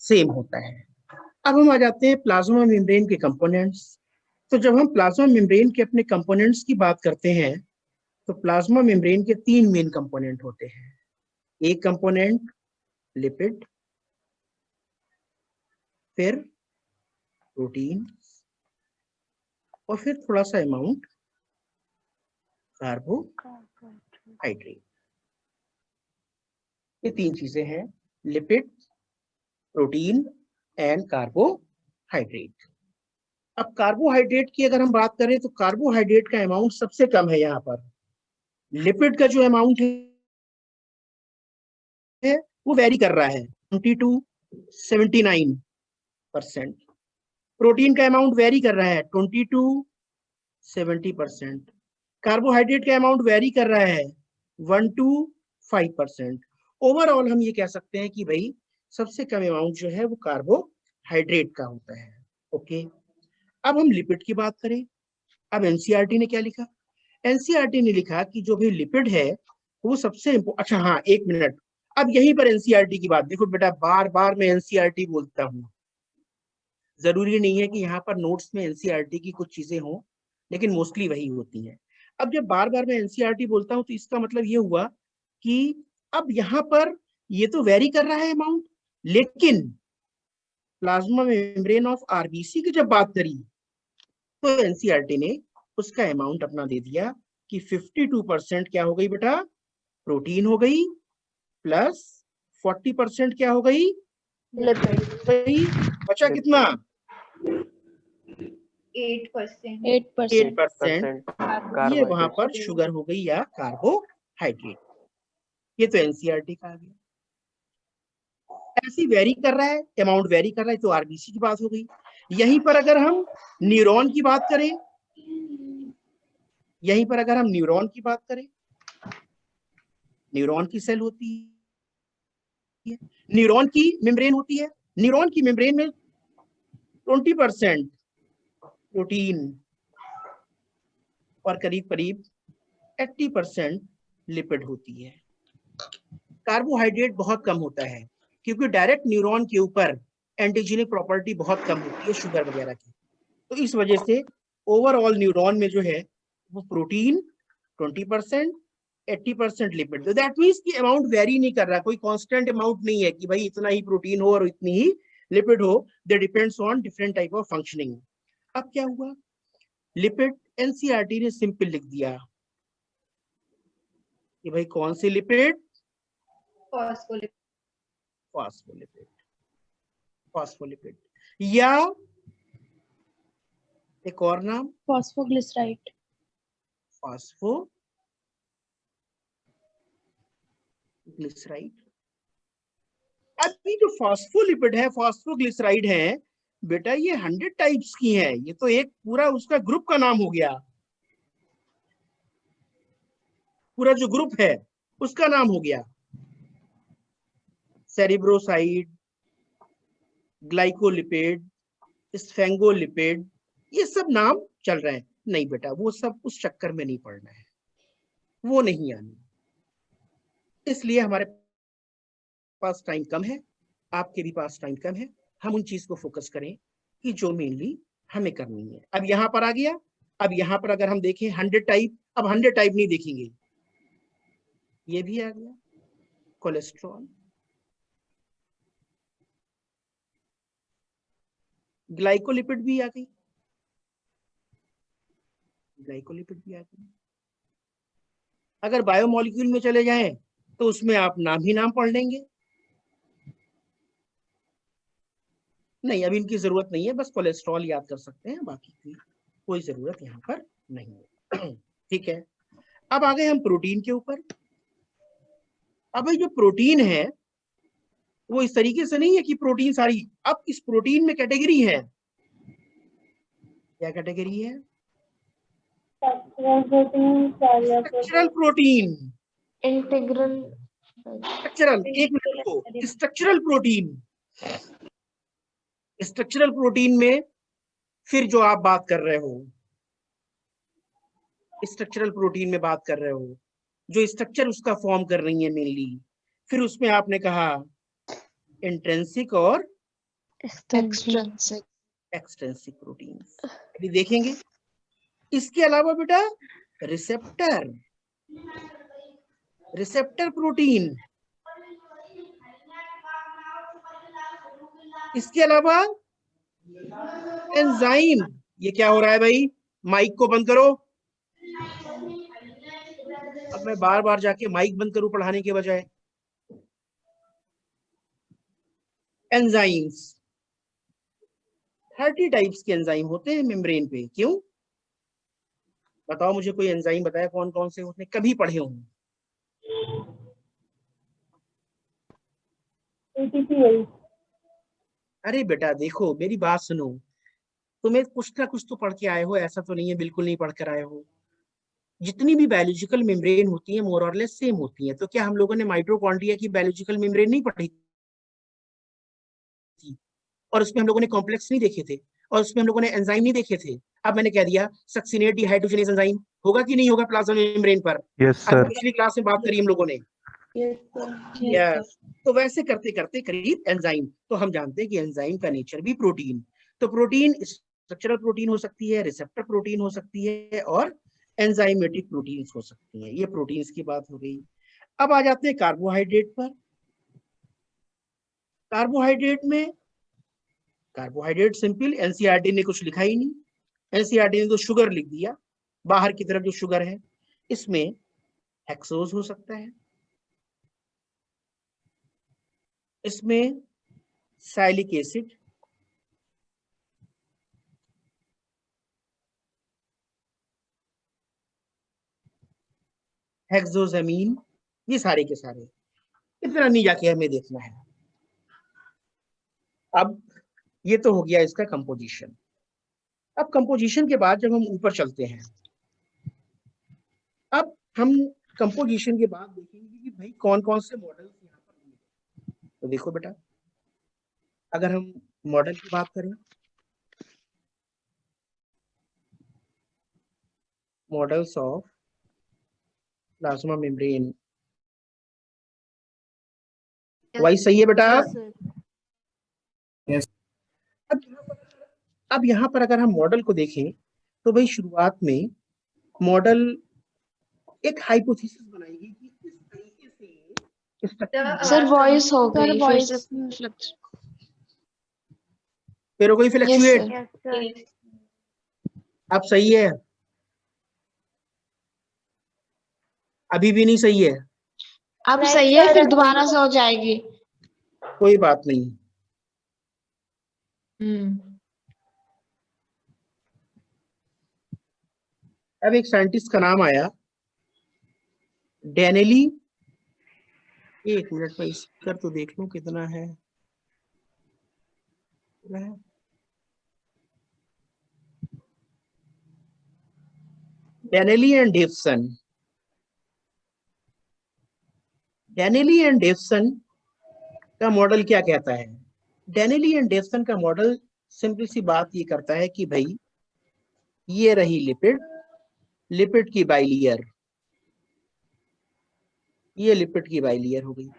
Same होता है। अब हम आ जाते हैं प्लाज्मा मेम्ब्रेन के कंपोनेंट्स। तो जब हम प्लाज्मा मेम्ब्रेन के अपने कंपोनेंट्स की बात करते हैं तो प्लाज्मा मेम्ब्रेन के 3 मेन कंपोनेंट होते हैं। एक कंपोनेंट लिपिड, फिर प्रोटीन, और फिर थोड़ा सा अमाउंट कार्बोहाइड्रेट। ये 3 चीजें हैं, लिपिड, प्रोटीन एंड कार्बोहाइड्रेट। अब कार्बोहाइड्रेट की अगर हम बात करें तो कार्बोहाइड्रेट का अमाउंट सबसे कम है यहाँ पर। लिपिड का जो अमाउंट है वो वेरी कर रहा है 20 to 79%। प्रोटीन का अमाउंट वेरी कर रहा है 20 to 70%। कार्बोहाइड्रेट का अमाउंट वेरी कर रहा है 1 to 5%। ओवरऑल हम ये कह सकते हैं कि भाई सबसे कम अमाउंट जो है वो कार्बोहाइड्रेट का होता है। ओके, अब हम लिपिड की बात करें। अब एनसीईआरटी ने क्या लिखा? एनसीईआरटी ने लिखा कि जो भी लिपिड है वो सबसे अच्छा हाँ, एक मिनट, अब यहीं पर एनसीईआरटी की बात देखो बेटा, बार बार मैं एनसीईआरटी बोलता हूँ, जरूरी नहीं है कि यहाँ पर नोट्स में एनसीईआरटी की कुछ चीजें हों, लेकिन मोस्टली वही होती हैं। अब जब बार बार मैं एनसीईआरटी बोलता हूँ तो इसका मतलब ये हुआ कि अब यहाँ पर ये तो वेरी कर रहा है अमाउंट, लेकिन प्लाज्मा मेम्ब्रेन ऑफ आरबीसी की जब बात करी तो एनसीईआरटी ने उसका अमाउंट अपना दे दिया कि 52% क्या हो गई बेटा, प्रोटीन हो गई, प्लस 40% क्या हो गई, बचा कितना, 8%। ये वहां पर शुगर हो गई या कार्बोहाइड्रेट। ये तो एनसीईआरटी का आ गया। ऐसी वेरी कर रहा है, अमाउंट वेरी कर रहा है, तो आरबीसी की बात हो गई। यहीं पर अगर हम न्यूरॉन की बात करें, यहीं पर अगर हम न्यूरॉन की बात करें, न्यूरॉन की सेल होती है, न्यूरॉन की मेम्ब्रेन होती है, न्यूरॉन की मेम्ब्रेन में 20% प्रोटीन और करीब करीब 80% लिपिड होती है। कार्बोहाइड्रेट बहुत कम होता है क्योंकि डायरेक्ट न्यूरॉन के ऊपर एंटीजेनिक प्रॉपर्टी बहुत कम होती है शुगर वगैरह की, तो इस वजह से ओवरऑल न्यूरॉन में जो है वो प्रोटीन 20%, 80% लिपिड। तो दैट मीन्स कि अमाउंट वेरी नहीं कर रहा, कोई कांस्टेंट अमाउंट नहीं है कि भाई इतना ही प्रोटीन हो और इतनी ही लिपिड हो, they depends on different type of functioning. अब क्या हुआ, लिपिड एनसीईआरटी ने सिंपल लिख दिया कि भाई कौन सी लिपिड, फॉस्फोलिपिड, फॉस्फोलिपिड, या एक और नाम फॉस्फोग्लिसराइड, फॉस्फोग्लिसराइड। अभी जो फॉस्फोलिपिड है, फॉस्फोग्लिसराइड है बेटा, ये 100 टाइप्स की है, ये तो एक पूरा उसका ग्रुप का नाम हो गया, पूरा जो ग्रुप है उसका नाम हो गया, सेरिब्रोसाइड, ग्लाइकोलिपिड, स्फेंगोलिपिड, ये सब नाम चल रहे हैं। नहीं बेटा, वो सब उस चक्कर में नहीं पड़ना है, वो नहीं आनी, इसलिए हमारे पास टाइम कम है, आपके भी पास टाइम कम है, हम उन चीज को फोकस करें कि जो मेनली हमें करनी है। अब यहां पर आ गया, अब यहां पर अगर हम देखें 100 टाइप, अब 100 टाइप नहीं देखेंगे, ये भी आ गया, कोलेस्ट्रॉल, ग्लाइकोलिपिड भी आ गई, ग्लाइकोलिपिड भी आ गई। अगर बायोमोलिक्यूल में चले जाएं तो उसमें आप नाम ही नाम पढ़ लेंगे, नहीं अभी इनकी जरूरत नहीं है, बस कोलेस्ट्रॉल याद कर सकते हैं, बाकी की कोई जरूरत यहाँ पर नहीं है। ठीक है, अब आ गए हम प्रोटीन के ऊपर। अब जो प्रोटीन है वो इस तरीके से नहीं है कि प्रोटीन सारी, अब इस प्रोटीन में कैटेगरी है, क्या कैटेगरी है, स्ट्रक्चरल प्रोटीन, इंटीग्रल, स्ट्रक्चरल, एक मिनट को, स्ट्रक्चरल प्रोटीन, स्ट्रक्चरल प्रोटीन में फिर जो आप बात कर रहे हो, स्ट्रक्चरल प्रोटीन में बात कर रहे हो, जो स्ट्रक्चर उसका फॉर्म कर रही है मेनली, फिर उसमें आपने कहा इंट्रिंसिक और Extrinsic. एक्सट्रिंसिक प्रोटीन्स अभी देखेंगे। इसके अलावा बेटा रिसेप्टर, रिसेप्टर प्रोटीन, इसके अलावा एंजाइम। ये क्या हो रहा है भाई? माइक को बंद करो। अब मैं बार बार जाके माइक बंद करूं पढ़ाने के बजाय। एंजाइम्स 30 टाइप्स के एंजाइम होते हैं मेम्ब्रेन पे। क्यों बताओ मुझे, कोई एंजाइम बताया कौन कौन से होते हैं, कभी पढ़े होंगे? ATPase. अरे बेटा देखो मेरी बात सुनो, तुम्हें कुछ ना कुछ तो पढ़ के आए हो, ऐसा तो नहीं है बिल्कुल नहीं पढ़ कर आए हो। जितनी भी बायोलॉजिकल मेम्ब्रेन होती है मोर और लेस सेम होती है। तो क्या हम लोगों ने माइटोकॉन्ड्रिया की बायोलॉजिकल मेम्ब्रेन नहीं पढ़ी थी? और उसमें हम लोगों ने कॉम्प्लेक्स नहीं देखे थे, और उसमें हम लोगों ने एंजाइम नहीं देखे थे? अब मैंने कह दिया सक्सिनेट डिहाइड्रोजनेज एंजाइम होगा कि नहीं होगा प्लाज्मा मेम्ब्रेन पर? यस अगर सर। पिछली क्लास में बात करी हम लोगों ने। Yes, sir. यस, तो वैसे करते करते करीब एंजाइम, तो हम जानते हैं कि एंजाइम का नेचर भी प्रोटीन। तो प्रोटीन स्ट्रक्चरल प्रोटीन हो सकती है, रिसेप्टर प्रोटीन हो सकती है, और एंजाइमेटिक प्रोटीन्स हो सकती हैं। ये प्रोटीन्स की बात हो गई। अब आ जाते हैं कार्बोहाइड्रेट पर। कार्बोहाइड्रेट में, कार्बोहाइड्रेट सिंपल, एनसीईआरटी ने कुछ लिखा ही नहीं। एनसीईआरटी ने तो शुगर लिख दिया, बाहर की तरफ जो शुगर है। इसमें हेक्सोज हो सकता है, इसमें साइलिक एसिड, हेक्सोजमीन, ये सारे के सारे। इतना नहीं जाके हमें देखना है। अब ये तो हो गया इसका कंपोजिशन। अब कंपोजिशन के बाद जब हम ऊपर चलते हैं, अब हम कंपोजिशन के बाद देखेंगे कि भाई कौन कौन से मॉडल्स यहाँ पर होंगे। तो देखो बेटा, अगर हम मॉडल की बात करें, मॉडल्स ऑफ प्लाज्मा मेम्ब्रेन, वही सही है बेटा? Yes. अब यहाँ पर अगर हम मॉडल को देखें तो भाई शुरुआत में मॉडल एक हाइपोथेसिस बनाएगी कि इस तरीके से structure Sir, voice हो Sir, गई, फिर से voice. फिर हो गई Yes, fluctuate. sir. Yes, sir. अब सही है? अभी भी नहीं सही है? अब Right सही है, side फिर and दोबारा से हो जाएगी। कोई बात नहीं। अब एक साइंटिस्ट का नाम आया, डेनेली। एक मिनट में इसका तो देख लूं कितना है। डेनेली एंड डेवसन। डेनेली एंड डेवसन का मॉडल क्या कहता है? डेनेली एंड डेवसन का मॉडल सिंपल सी बात ये करता है कि भाई ये रही लिपिड, लिपिड की बाइलियर, ये लिपिड की बाइलियर हो गई।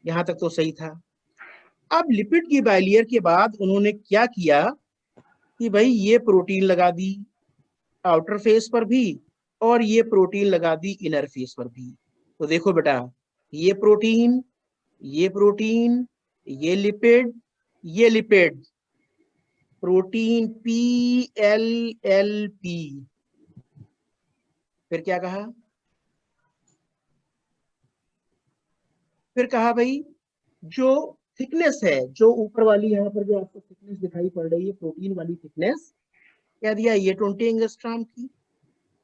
यहां तक तो सही था। अब लिपिड की बाइलियर के बाद उन्होंने क्या किया कि भाई ये प्रोटीन लगा दी आउटर फेस पर भी, और ये प्रोटीन लगा दी इनर फेस पर भी। तो देखो बेटा, ये प्रोटीन, ये प्रोटीन, ये लिपिड, ये लिपिड, प्रोटीन PLLP। फिर क्या कहा? फिर कहा भाई जो थिकनेस है, जो ऊपर वाली यहाँ पर जो आपको थिकनेस दिखाई पड़ रही है, प्रोटीन वाली थिकनेस, क्या दिया? ये 20 एंगस्ट्रॉम की,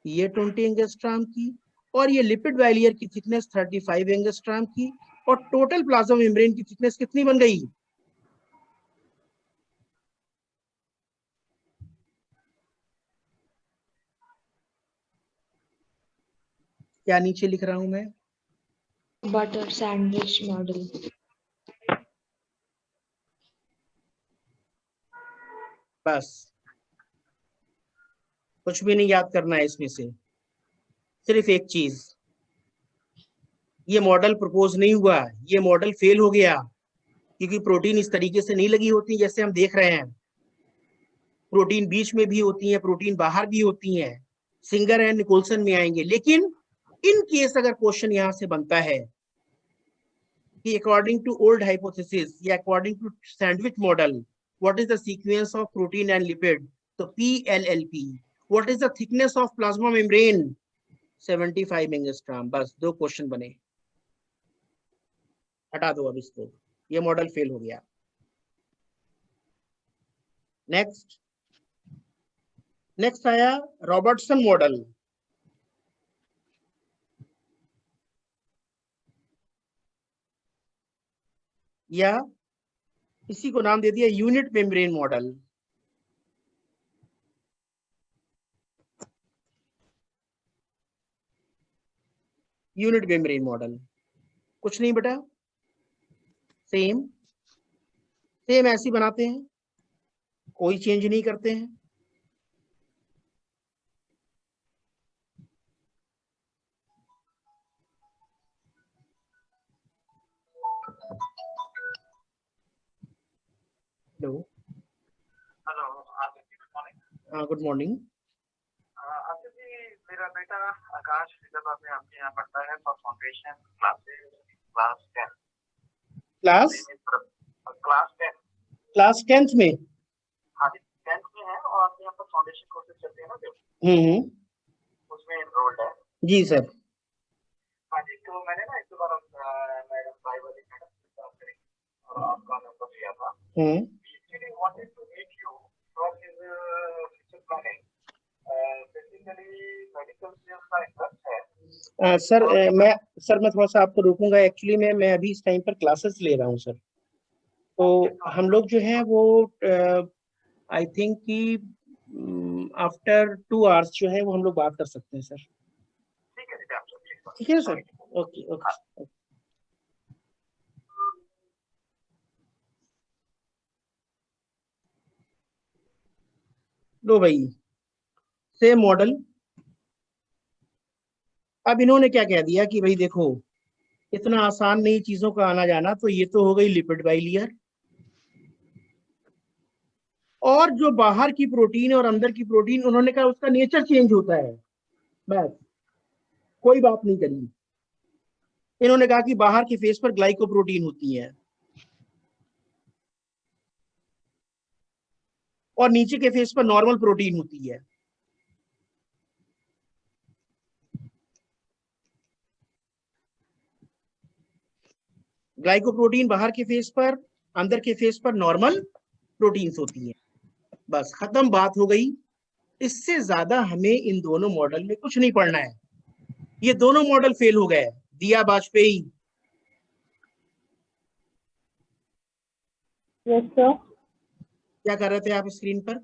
ये 20 एंगस्ट्रॉम की, और ये लिपिड बाइलियर की थिकनेस 35 एंगस्ट्रॉम की, और टोटल प्लाज्मा मेम्ब्रेन की थिकनेस कितनी बन गई? क्या नीचे लिख रहा हूं मैं? Butter sandwich model. बस कुछ भी नहीं याद करना है इसमें से, सिर्फ एक चीज, ये मॉडल प्रपोज नहीं हुआ, ये मॉडल फेल हो गया। क्योंकि प्रोटीन इस तरीके से नहीं लगी होती जैसे हम देख रहे हैं। प्रोटीन बीच में भी होती है, प्रोटीन बाहर भी होती है, सिंगर एंड निकोल्सन में आएंगे। लेकिन इन केस अगर क्वेश्चन यहां से बनता है कि अकॉर्डिंग टू ओल्ड हाइपोथेसिस या according to sandwich model, what is the sequence of protein and lipid, तो PLLP। What is the thickness of plasma membrane, 75 angstrom. बस 2 क्वेश्चन बने, हटा दो अब इसको, ये मॉडल फेल हो गया। नेक्स्ट नेक्स्ट आया रॉबर्टसन मॉडल। या इसी को नाम दे दिया unit membrane model. Unit membrane model कुछ नहीं बेटा, सेम सेम ऐसे ही बनाते हैं, कोई चेंज नहीं करते हैं। Hello, hello Aditya, good morning. हाँ गुड मॉर्निंग। आदित्य जी, मेरा बेटा आकाश हैदराबाद में आपके यहाँ पढ़ता है for foundation classes, class 10। Class 10th में। हाँ जी, 10th में है और आपके यहाँ पर फाउंडेशन कोर्सेज चलते हैं ना जो, उसमें एनरोल्ड है। जी सर। हाँ जी, तो मैंने ना एक दो बार मैडम साई वाली मैडम से बात करी और आपका नंबर लिया था। Actually wanted to meet you for his future planning. Basically medical field का इंटरेस्ट है। सर मैं थोड़ा सा आपको रोकूंगा। एक्चुअली मैं अभी इस टाइम पर क्लासेस ले रहा हूँ सर। तो हम लोग जो है वो आई थिंक कि आफ्टर 2 आवर्स जो है वो हम लोग बात कर सकते हैं सर। ठीक है दीदी, आप सब ठीक है सर, ओके ओके। लो भाई, सेम मॉडल। अब इन्होंने क्या कह दिया कि भाई देखो, इतना आसान नहीं चीजों का आना जाना, तो ये तो हो गई लिपिड बाइलियर। और जो बाहर की प्रोटीन और अंदर की प्रोटीन, उन्होंने कहा उसका नेचर चेंज होता है, बस कोई बात नहीं करी। इन्होंने कहा कि बाहर के फेस पर ग्लाइकोप्रोटीन होती है और नीचे के फेस पर नॉर्मल प्रोटीन होती है। ग्लाइकोप्रोटीन बाहर के फेस पर, अंदर के फेस पर नॉर्मल प्रोटीन्स होती हैं। बस खत्म, बात हो गई। इससे ज्यादा हमें इन दोनों मॉडल में कुछ नहीं पढ़ना है। ये दोनों मॉडल फेल हो गए। दिया बाजपेयी। Yes sir. क्या कर रहे थे आप स्क्रीन पर?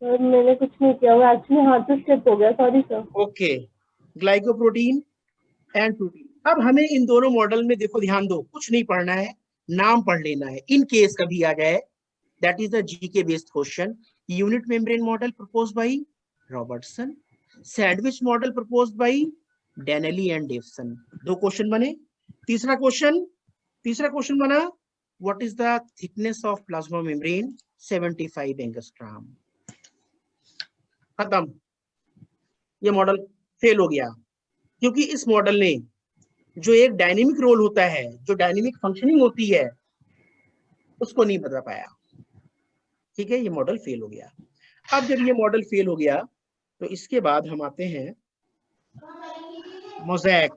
सर मैंने कुछ नहीं किया, वो एक्चुअली हाथ से स्लिप हो गया, sorry sir. Okay, glycoprotein and protein. अब हमें इन दोनों मॉडल में देखो, ध्यान दो, कुछ नहीं पढ़ना है, नाम पढ़ लेना है। इन केस कभी आ जाए, that is the GK based question. Unit membrane model proposed by Robertson, sandwich model proposed by Danielli and Davson. 2 question बने। तीसरा क्वेश्चन बना, what is the thickness of plasma membrane, 75 angstrom. खत्म, ये model fail हो गया। क्योंकि इस model ने जो एक डायनेमिक रोल होता है, जो डायनेमिक फंक्शनिंग होती है, उसको नहीं बता पाया। ठीक है, ये मॉडल फेल हो गया। अब जब ये मॉडल फेल हो गया, तो इसके बाद हम आते हैं मोज़ैक।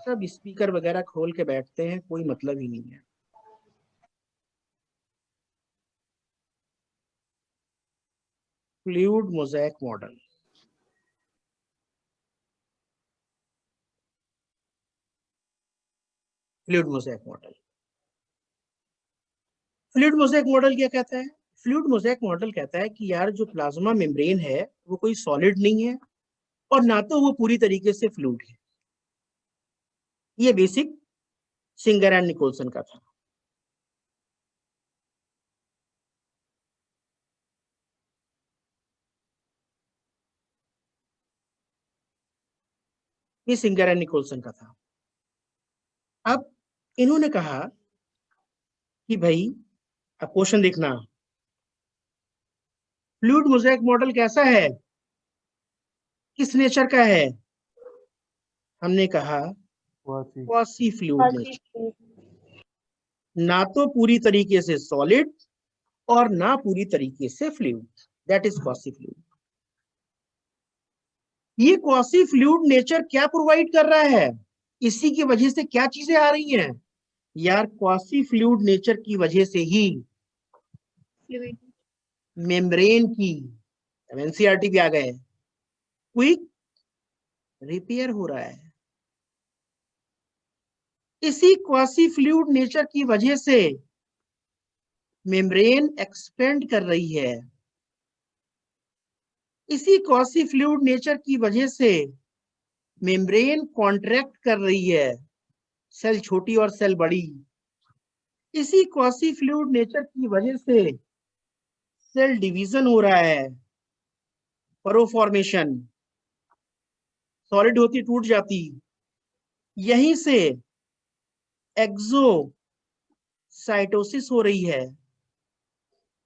सब स्पीकर वगैरह खोल के बैठते हैं, कोई मतलब ही नहीं है। Fluid mosaic model. Fluid mosaic model. Fluid mosaic model क्या कहता है? फ्लूइड मोज़ैक मॉडल कहता है कि यार जो प्लाज्मा मेम्ब्रेन है वो कोई सॉलिड नहीं है और ना तो वो पूरी तरीके से फ्लूइड है। ये बेसिक सिंगर एंड निकोल्सन का था। ये सिंगर एंड निकोल्सन का था। अब इन्होंने कहा कि भाई अब क्वेश्चन देखना, फ्लूइड मोज़ेक मॉडल कैसा है, किस नेचर का है? हमने कहा क्वासी फ्लूइड नेचर, ना तो पूरी तरीके से सॉलिड और ना पूरी तरीके से fluid, that is quasi fluid. ये क्वासी फ्लूइड नेचर क्या प्रोवाइड कर रहा है, इसी की वजह से क्या चीजें आ रही हैं यार, क्वासी फ्लूइड नेचर की वजह से ही मेम्ब्रेन की, एनसीईआरटी भी आ गए, क्विक रिपेयर हो रहा है। इसी क्वासी फ्लूइड नेचर की वजह से मेम्ब्रेन एक्सपेंड कर रही है। इसी क्वासी फ्लूइड नेचर की वजह से मेम्ब्रेन कॉन्ट्रैक्ट कर रही है, सेल छोटी और सेल बड़ी। इसी क्वासी फ्लूइड नेचर की वजह से सेल डिवीजन हो रहा है, परो फॉर्मेशन, सॉलिड होती टूट जाती, यहीं से एक्सोसाइटोसिस हो रही है।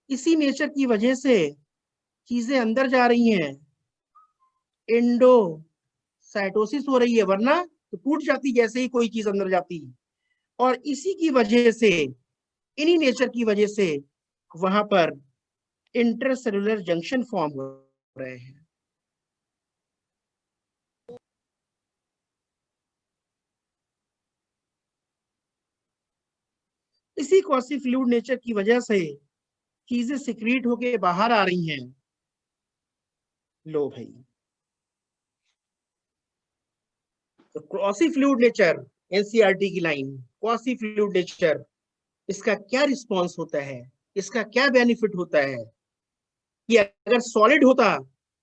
इसी नेचर की वजह से चीजें अंदर जा रही हैं, एंडोसाइटोसिस हो रही है, वरना तो टूट जाती जैसे ही कोई चीज अंदर जाती। और इसी की वजह से, इन्हीं नेचर की वजह से वहां पर इंटरसेलुलर जंक्शन फॉर्म हो रहे हैं। इसी क्वासी फ्लूइड नेचर की वजह से चीजें सिक्रीट होके बाहर आ रही हैं। लो भाई, तो क्वासी फ्लूइड नेचर, एनसीईआरटी की लाइन, क्वासी फ्लूइड नेचर, इसका क्या रिस्पॉन्स होता है, इसका क्या बेनिफिट होता है कि अगर सॉलिड होता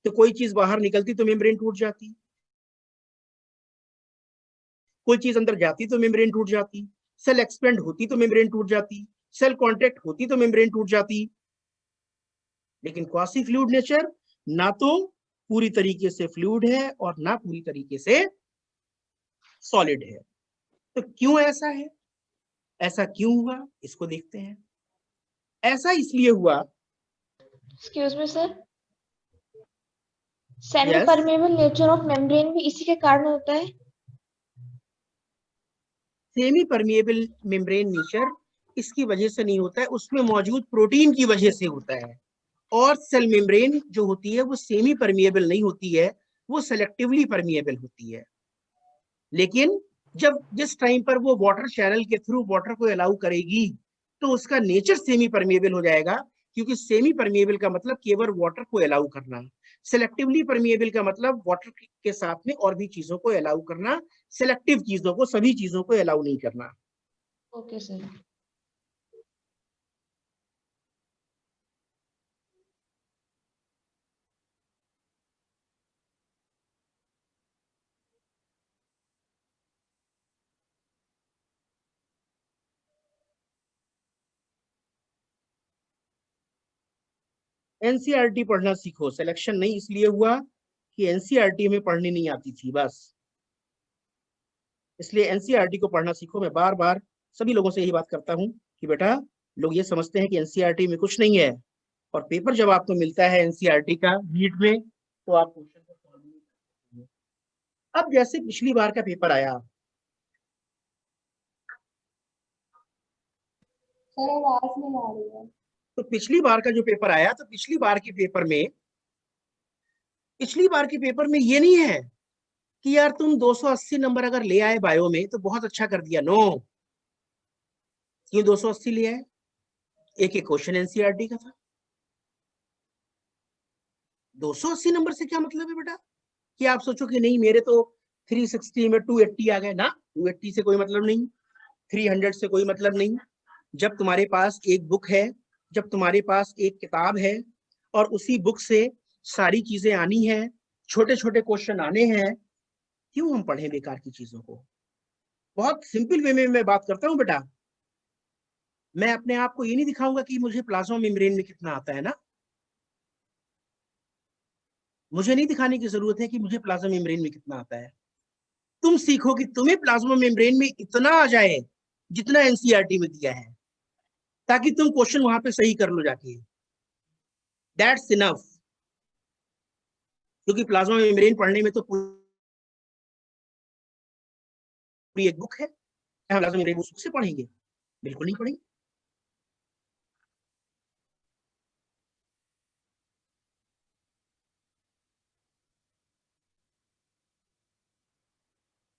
तो कोई चीज बाहर निकलती तो मेम्ब्रेन टूट जाती, कोई चीज अंदर जाती तो मेम्ब्रेन टूट जाती, सेल एक्सपेंड होती तो मेम्ब्रेन टूट जाती, सेल कांटेक्ट होती तो मेम्ब्रेन टूट जाती। लेकिन क्वासी फ्लूइड नेचर ना तो पूरी तरीके से फ्लूइड है और ना पूरी तरीके से सॉलिड है। तो क्यों ऐसा है, ऐसा क्यों हुआ, इसको देखते हैं। ऐसा इसलिए हुआ, excuse me sir, semi yes, permeable nature of membrane भी इसी के कारण होता है। सेमी परमिएबल मेम्ब्रेन नेचर इसकी वजह से नहीं होता है, उसमें मौजूद प्रोटीन की वजह से होता है। और सेल मेम्ब्रेन जो होती है वो सेमी परमिएबल नहीं होती है, वो सेलेक्टिवली परमिएबल होती है। लेकिन जब जिस टाइम पर वो वाटर चैनल के थ्रू वाटर को अलाउ करेगी तो उसका नेचर सेमी परमिएबल हो जाएगा, क्योंकि सेमी परमिएबल का मतलब केवल वाटर को अलाउ करना, सेलेक्टिवली परमिएबल का मतलब वाटर के साथ में और भी चीजों को अलाउ करना, सेलेक्टिव चीजों को, सभी चीजों को अलाउ नहीं करना। Okay sir. एनसीईआरटी पढ़ना सीखो, सिलेक्शन नहीं इसलिए हुआ कि एनसीईआरटी में पढ़नी नहीं आती थी बस, इसलिए एनसीईआरटी को पढ़ना सीखो। मैं बार बार सभी लोगों से यही बात करता हूँ कि बेटा, लोग ये समझते हैं कि एनसीईआरटी में कुछ नहीं है, और पेपर जब आपको मिलता है एनसीईआरटी का नीट में तो आप क्वेश्चन को सॉल्व नहीं कर सकते। अब जैसे पिछली बार का पेपर आया, सर आवाज नहीं आ रही है। तो पिछली बार का जो पेपर आया, तो पिछली बार के पेपर में, पिछली बार के पेपर में ये नहीं है कि यार तुम 280 नंबर अगर ले आए बायो में तो बहुत अच्छा कर दिया। नो, क्यों 280 ले आए? एक एक क्वेश्चन एनसीईआरटी का था। 280 नंबर से क्या मतलब है बेटा कि आप सोचो कि नहीं मेरे तो 360 में 280 आ गए ना, 280 से कोई मतलब नहीं, 300 से कोई मतलब नहीं। जब तुम्हारे पास एक बुक है, जब तुम्हारे पास एक किताब है और उसी बुक से सारी चीजें आनी है, छोटे छोटे क्वेश्चन आने हैं, क्यों हम पढ़ें बेकार की चीजों को? बहुत सिंपल वे में मैं बात करता हूँ बेटा। मैं अपने आप को ये नहीं दिखाऊंगा कि मुझे प्लाज्मा मेम्ब्रेन में कितना आता है ना, मुझे नहीं दिखाने की जरूरत है कि मुझे प्लाज्मा मेम्ब्रेन में कितना आता है। तुम सीखो कि तुम्हें प्लाज्मा मेम्ब्रेन में इतना आ जाए जितना एनसीईआरटी में दिया है, ताकि तुम क्वेश्चन वहां पे सही कर लो जाके। दैट्स इनफ, क्योंकि प्लाज्मा मेम्ब्रेन पढ़ने में तो पूरी एक बुक है। हम प्लाज्मा मेम्ब्रेन बुक से पढ़ेंगे? बिल्कुल नहीं पढ़ेंगे।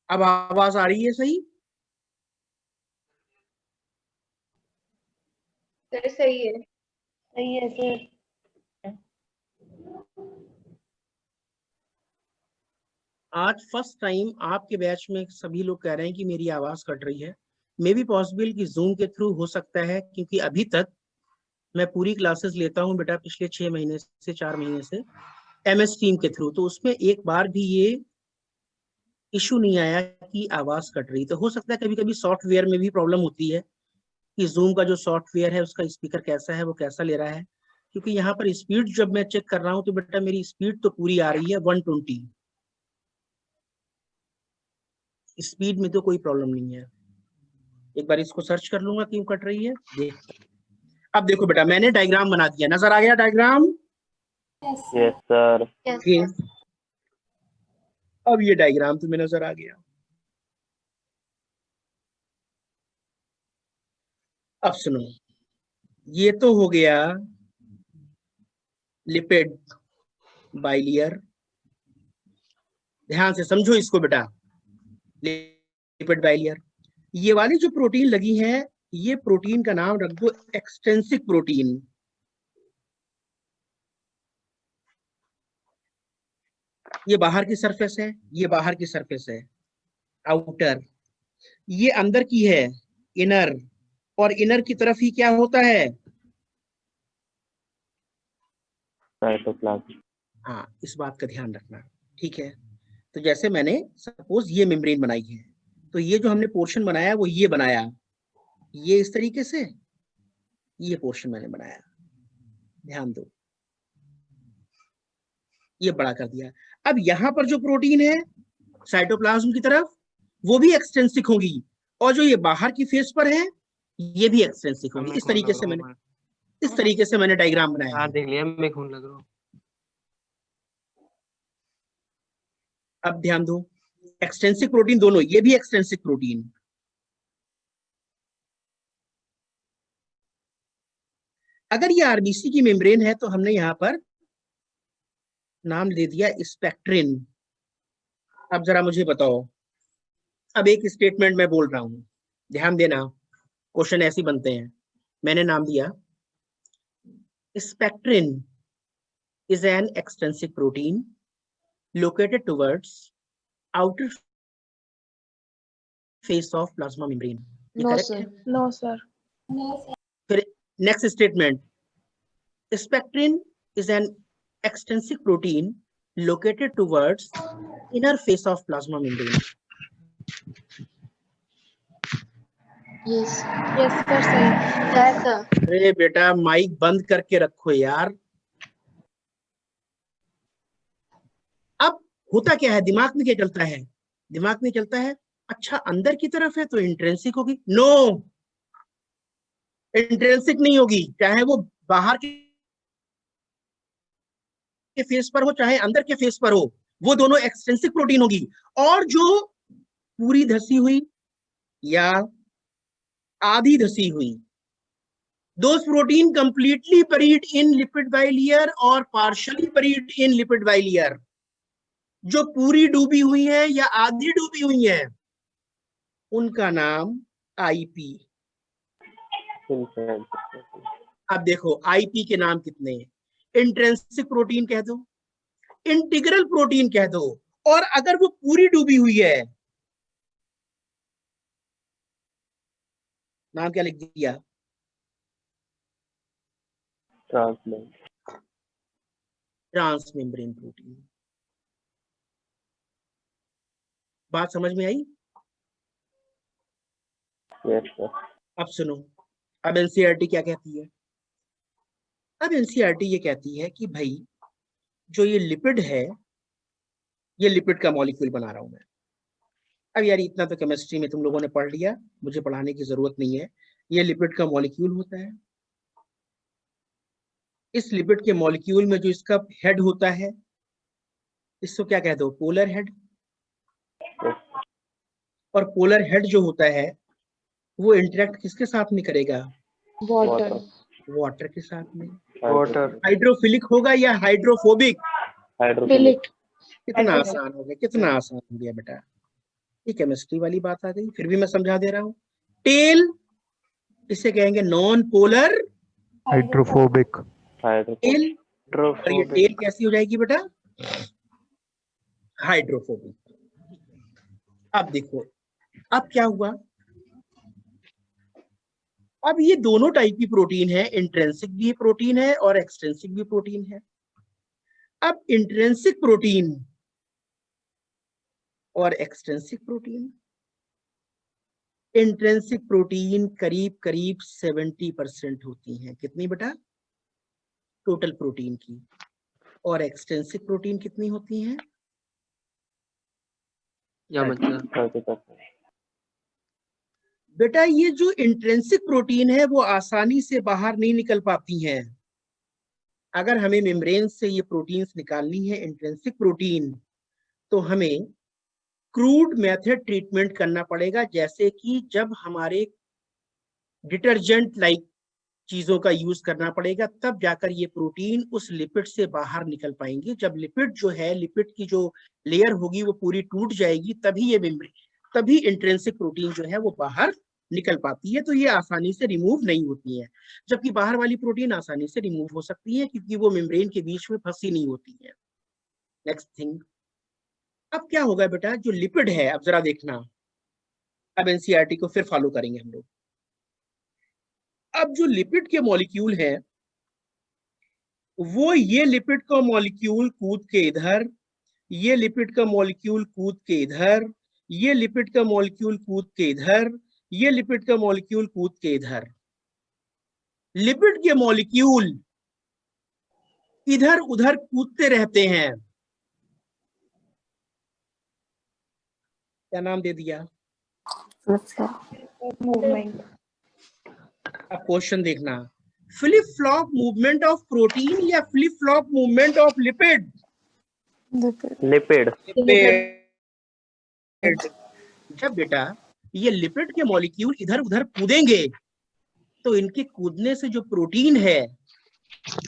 अब आवाज आ रही है सही? सही है। सही है सर। आज फर्स्ट टाइम आपके बैच में सभी लोग कह रहे हैं कि मेरी आवाज कट रही है। मे बी पॉसिबल कि जूम के थ्रू हो सकता है, क्योंकि अभी तक मैं पूरी क्लासेस लेता हूं बेटा पिछले 6 महीने से, 4 महीने से MS टीम के थ्रू, तो उसमें एक बार भी ये इशू नहीं आया कि आवाज कट रही। तो हो सकता है कभी कभी सॉफ्टवेयर में भी प्रॉब्लम होती है कि जूम का जो सॉफ्टवेयर है उसका स्पीकर कैसा है, वो कैसा ले रहा है। क्योंकि यहाँ पर स्पीड जब मैं चेक कर रहा हूँ तो बेटा मेरी स्पीड तो पूरी आ रही है 120, स्पीड में तो कोई प्रॉब्लम नहीं है। एक बार इसको सर्च कर लूंगा क्यों कट रही है, देख। अब देखो बेटा मैंने डायग्राम बना दिया, नजर आ गया डायग्राम? Yes sir. ओके, अब ये डायग्राम तुम्हें नजर आ गया। अब सुनो, ये तो हो गया लिपिड बाइलियर। ध्यान से समझो इसको बेटा, लिपिड बाइलियर। ये वाली जो प्रोटीन लगी है, ये प्रोटीन का नाम रख दो एक्सटेंसिक प्रोटीन। ये बाहर की सरफेस है, ये बाहर की सरफेस है आउटर, ये अंदर की है इनर, और इनर की तरफ ही क्या होता है? साइटोप्लाज्म। हाँ, इस बात का ध्यान रखना, ठीक है। तो जैसे मैंने सपोज ये मेम्ब्रेन बनाई है, तो ये जो हमने पोर्शन बनाया वो ये बनाया, ये इस तरीके से ये पोर्शन मैंने बनाया, ध्यान दो, ये बड़ा कर दिया। अब यहां पर जो प्रोटीन है साइटोप्लाज्म की तरफ, वो भी एक्सटेंसिक होगी, और जो ये बाहर की फेस पर है ये भी एक्सटेंसिक होगी। इस तरीके से मैंने डायग्राम बनाया। हाँ देख लिया, मैं खून लग रहा हूँ। अब ध्यान दो, एक्सटेंसिक प्रोटीन दोनों, ये भी एक्सटेंसिक प्रोटीन। अगर ये आरबीसी की मेम्ब्रेन है तो हमने यहां पर नाम दे दिया स्पेक्ट्रिन। अब जरा मुझे बताओ, अब एक स्टेटमेंट मैं बोल रहा हूं, ध्यान देना, क्वेश्चन ऐसे बनते हैं। मैंने नाम दिया spectrin is an extrinsic protein located towards outer face of plasma membrane. No correct sir. है? No sir. फिर next statement, spectrin is an extrinsic protein located towards inner face of plasma membrane. Yes yes sir, सही है sir. अरे बेटा mic बंद करके रखो यार। अब होता क्या है, दिमाग में क्या चलता है? दिमाग में चलता है अच्छा अंदर की तरफ है तो इंट्रेंसिक होगी। नो, इंट्रेंसिक नहीं होगी, चाहे वो बाहर के फेस पर हो चाहे अंदर के फेस पर हो, वो दोनों एक्सटेंसिक प्रोटीन होगी। और जो पूरी धसी हुई या आधी धसी हुई, those protein completely buried in lipid bilayer और partially buried in lipid bilayer, जो पूरी डूबी हुई है या आधी डूबी हुई है, उनका नाम आईपी। अब देखो आईपी के नाम कितने हैं? इंट्रिंसिक प्रोटीन कह दो, इंटीग्रल प्रोटीन कह दो, और अगर वो पूरी डूबी हुई है, नाम क्या लिख दिया? Transmembrane protein. बात समझ में आई? Yes sir. अब सुनो, अब एनसीईआरटी क्या कहती है? अब एनसीईआरटी ये कहती है कि भाई जो ये लिपिड है, ये लिपिड का मॉलिक्यूल बना रहा हूं मैं, अब यार इतना तो केमिस्ट्री में तुम लोगों ने पढ़ लिया, मुझे पढ़ाने की जरूरत नहीं है। ये लिपिड का मॉलिक्यूल होता है। इस लिपिड के मॉलिक्यूल में जो इसका हेड होता है, इसको क्या कहते हो? Polar head. और पोलर हेड जो होता है वो इंटरेक्ट किसके साथ में करेगा? वाटर। वाटर के साथ में। वाटर। हाइड्रोफिलिक होगा या हाइड्रोफोबिक? हाइड्रोफिलिक। कितना आसान हो गया, कितना आसान हो गया बेटा। ये केमिस्ट्री वाली बात आ गई, फिर भी मैं समझा दे रहा हूँ। टेल, इसे कहेंगे नॉन पोलर हाइड्रोफोबिक। टेल। और ये टेल कैसी हो जाएगी बेटा? हाइड्रोफोबिक। अब देखो, अब क्या हुआ? अब ये दोनों टाइप की प्रोटीन है, इंट्रिंसिक भी प्रोटीन है और एक्सट्रिंसिक भी प्रोटीन है। अब इंट्रिंसिक प्रोटीन और एक्सट्रिंसिक प्रोटीन, इंट्रिंसिक प्रोटीन करीब करीब 70% होती हैं। कितनी बेटा? टोटल प्रोटीन की। और एक्सट्रिंसिक प्रोटीन कितनी होती हैं? बेटा ये जो इंट्रिंसिक प्रोटीन है वो आसानी से बाहर नहीं निकल पाती हैं। अगर हमें मेम्ब्रेन से ये प्रोटीन्स निकालनी है इंट्रिंसिक प्रोटीन, तो हमें क्रूड मेथड ट्रीटमेंट करना पड़ेगा। जैसे कि जब हमारे डिटर्जेंट लाइक चीजों का यूज करना पड़ेगा, तब जाकर ये प्रोटीन उस लिपिड से बाहर निकल पाएंगे। जब लिपिड जो है, लिपिड की जो लेयर होगी वो पूरी टूट जाएगी, तभी ये मेम्ब्रेन, तभी इंट्रिंसिक प्रोटीन जो है वो बाहर निकल पाती है। तो ये आसानी से रिमूव नहीं होती है, जबकि बाहर वाली प्रोटीन आसानी से रिमूव हो सकती है क्योंकि वो मेम्ब्रेन के बीच में फंसी नहीं होती है। नेक्स्ट थिंग, अब क्या होगा बेटा? जो लिपिड है, अब जरा देखना, अब एनसीईआरटी को फिर फॉलो करेंगे हम लोग। अब जो लिपिड के मॉलिक्यूल है, वो ये लिपिड का मॉलिक्यूल कूद के इधर, ये लिपिड का मॉलिक्यूल कूद के इधर, ये लिपिड का मॉलिक्यूल कूद के इधर, ये लिपिड का मॉलिक्यूल कूद के इधर। लिपिड के मॉलिक्यूल इधर उधर कूदते रहते हैं। क्या नाम दे दिया? मूवमेंट। अब क्वेश्चन देखना, flip flop movement of protein या flip flop movement of lipid? Lipid. जब बेटा ये लिपिड के मॉलिक्यूल इधर उधर कूदेंगे, तो इनके कूदने से जो प्रोटीन है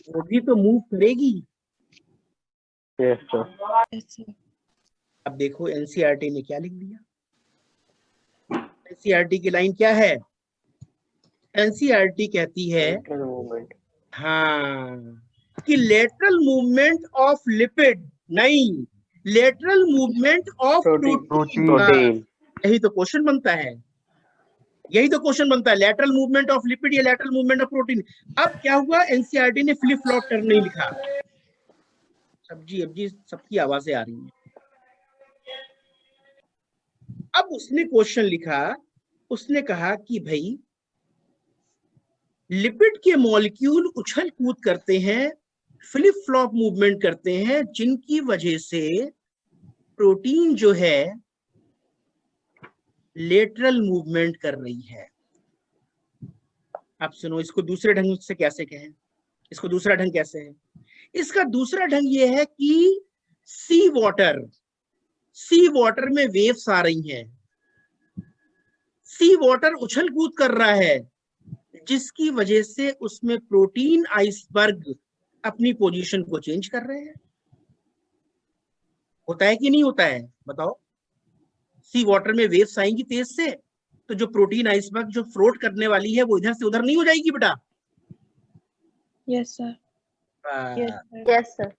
वो भी तो मूव करेगी। Yes sir. अब देखो एनसीईआरटी ने क्या लिख दिया। एनसीईआरटी की लाइन क्या है? एनसीईआरटी कहती है मूवमेंट। हाँ, कि लेटरल मूवमेंट ऑफ लिपिड नहीं, लेटरल मूवमेंट ऑफ प्रोटीन। यही तो क्वेश्चन बनता है, यही तो क्वेश्चन बनता है, लेटरल मूवमेंट ऑफ लिपिड या लेटरल मूवमेंट ऑफ प्रोटीन। अब क्या हुआ? एनसीईआरटी ने फ्लिप फ्लॉप टर्म नहीं लिखा। सब्जी अब्जी सबकी आवाजें आ रही हैं। अब उसने क्वेश्चन लिखा, उसने कहा कि भाई लिपिड के मॉलिक्यूल उछल कूद करते हैं, फ्लिप फ्लॉप मूवमेंट करते हैं, जिनकी वजह से प्रोटीन जो है लेटरल मूवमेंट कर रही है। अब सुनो, इसको दूसरे ढंग से कैसे कहें? इसको दूसरा ढंग कैसे है? इसका दूसरा ढंग यह है कि सी वाटर में वेव्स आ रही हैं, सी वाटर उछल कूद कर रहा है, जिसकी वजह से उसमें प्रोटीन आइसबर्ग अपनी पोजीशन को चेंज कर रहे हैं। होता है कि नहीं होता है? बताओ। सी वाटर में वेव्स आएंगी तेज से, तो जो प्रोटीन आइसबर्ग जो फ्लोट करने वाली है वो इधर से उधर नहीं हो जाएगी बेटा? Yes sir. Yes sir.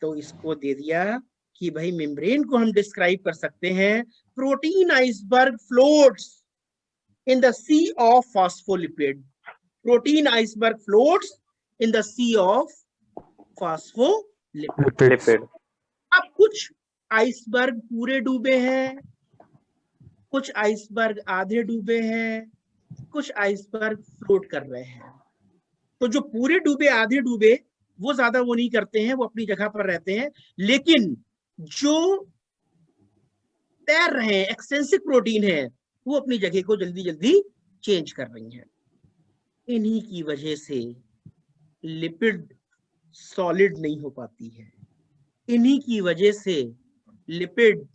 तो इसको दे दिया कि भाई मेम्ब्रेन को हम डिस्क्राइब कर सकते हैं, protein iceberg floats in the sea of phospholipid. Protein iceberg floats in the sea of phospholipid. अब कुछ आइसबर्ग पूरे डूबे हैं, कुछ आइसबर्ग आधे डूबे हैं, कुछ आइसबर्ग फ्लोट कर रहे हैं। तो जो पूरे डूबे आधे डूबे वो ज्यादा वो नहीं करते हैं, वो अपनी जगह पर रहते हैं। लेकिन जो तैर रहे हैं, एक्सटेंसिव प्रोटीन है, वो अपनी जगह को जल्दी जल्दी चेंज कर रही हैं। इन्हीं की वजह से लिपिड सॉलिड नहीं हो पाती है, इन्हीं की वजह से लिपिड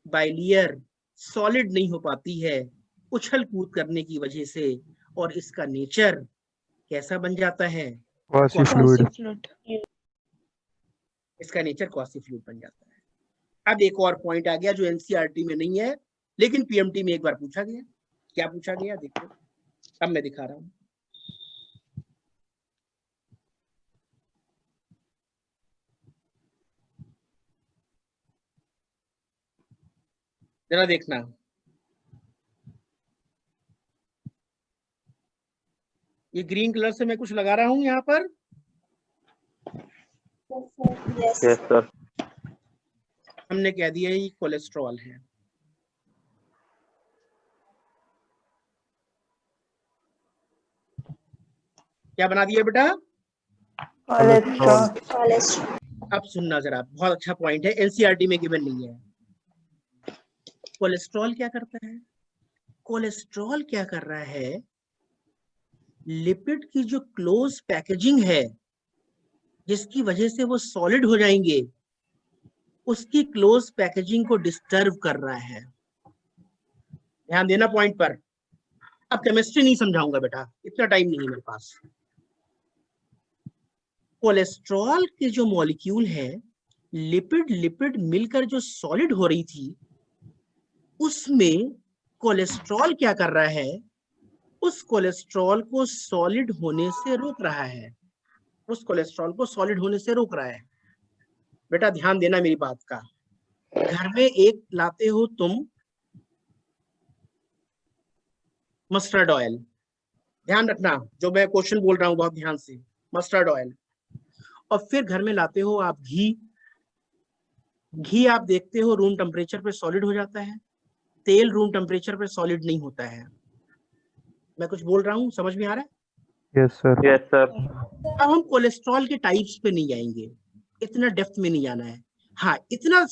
बाइलियर सॉलिड नहीं हो पाती है, उछल कूद करने की वजह से, और इसका नेचर कैसा बन जाता है? Quasi fluid. इसका नेचर क्वासी फ्लूइड बन जाता है। अब एक और पॉइंट आ गया जो एनसीईआरटी में नहीं है लेकिन पीएमटी में एक बार पूछा गया। क्या पूछा गया देखो, अब मैं दिखा रहा हूं। जरा देखना, ये ग्रीन कलर से मैं कुछ लगा रहा हूं यहाँ पर। Yes sir. हमने कह दिया ये कोलेस्ट्रॉल है। क्या बना दिया बेटा? अब सुनना जरा, बहुत अच्छा पॉइंट है, एनसीईआरटी में गिवन नहीं है। कोलेस्ट्रॉल क्या करता है? कोलेस्ट्रॉल क्या कर रहा है? लिपिड की जो क्लोज पैकेजिंग है जिसकी वजह से वो सॉलिड हो जाएंगे, उसकी क्लोज पैकेजिंग को डिस्टर्ब कर रहा है। ध्यान देना पॉइंट पर। अब केमिस्ट्री नहीं समझाऊंगा बेटा, इतना टाइम नहीं है मेरे पास। कोलेस्ट्रॉल के जो मॉलिक्यूल है, लिपिड मिलकर जो सॉलिड हो रही थी, उसमें कोलेस्ट्रॉल क्या कर रहा है? उस कोलेस्ट्रॉल को सॉलिड होने से रोक रहा है, उस कोलेस्ट्रॉल को सॉलिड होने से रोक रहा है। बेटा ध्यान देना मेरी बात का। घर में एक लाते हो तुम मस्टर्ड ऑयल, ध्यान रखना जो मैं क्वेश्चन बोल रहा हूं बहुत ध्यान से, मस्टर्ड ऑयल। और फिर घर में लाते हो आप घी आप देखते हो रूम टेम्परेचर पे सॉलिड हो जाता है, तेल रूम टेम्परेचर पे सॉलिड नहीं होता है। मैं कुछ बोल रहा हूँ, समझ में आ रहा है? Yes, sir. Yes sir. अब हम कोलेस्ट्रॉल के टाइप्स पे नहीं जाएंगे, इतना डेप्थ में नहीं जाना है। हाँ, इतना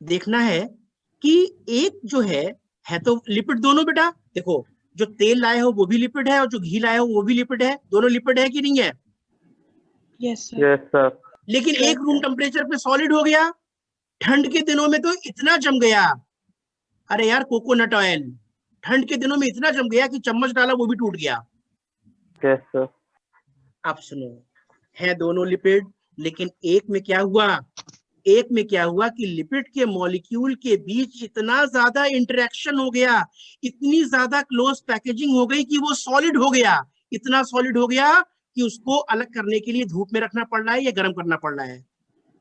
देखना है कि एक जो है तो लिपिड दोनों बेटा। देखो, जो तेल लाए हो वो भी लिपिड है और जो घी लाए हो वो भी लिपिड है, दोनों लिपिड है कि नहीं है? Yes sir. Yes sir. लेकिन एक रूम टेम्परेचर पे सॉलिड हो गया, ठंड के दिनों में तो इतना जम गया। अरे यार, कोकोनट ऑयल ठंड के दिनों में इतना जम गया कि चम्मच डाला वो भी टूट गया। Yes sir. आप सुनो, है दोनों लिपिड, लेकिन एक में क्या हुआ कि लिपिड के मॉलिक्यूल के बीच इतना ज्यादा इंटरेक्शन हो गया, इतनी ज्यादा क्लोज पैकेजिंग हो गई कि वो सॉलिड हो गया। इतना सॉलिड हो गया कि उसको अलग करने के लिए धूप में रखना पड़ रहा है या गर्म करना पड़ रहा है।